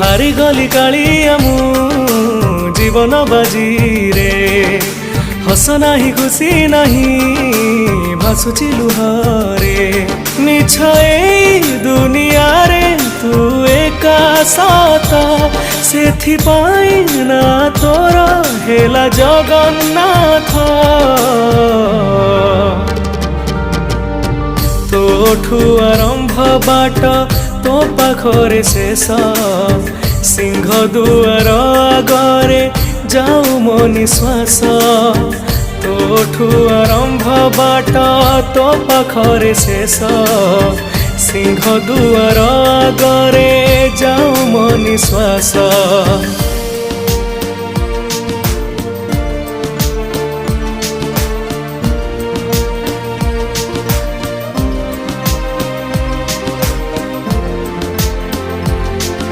हारी गली कालिया मु जीवन बाजी रे हस नाही खुशी नहीं भासुची लुहरे मिछ ए दुनिया रे तू एका सत सेथि पाई ना तोर हेला जगन्नाथ तोठू आरंभ बाट तो पाखरे शेष सिंह दुआर आगरे जाऊ मो निश्वास तोठू आरंभ बाट तो पाखरे शेष सिंह दुआर आगरे जाऊ मो निश्वास।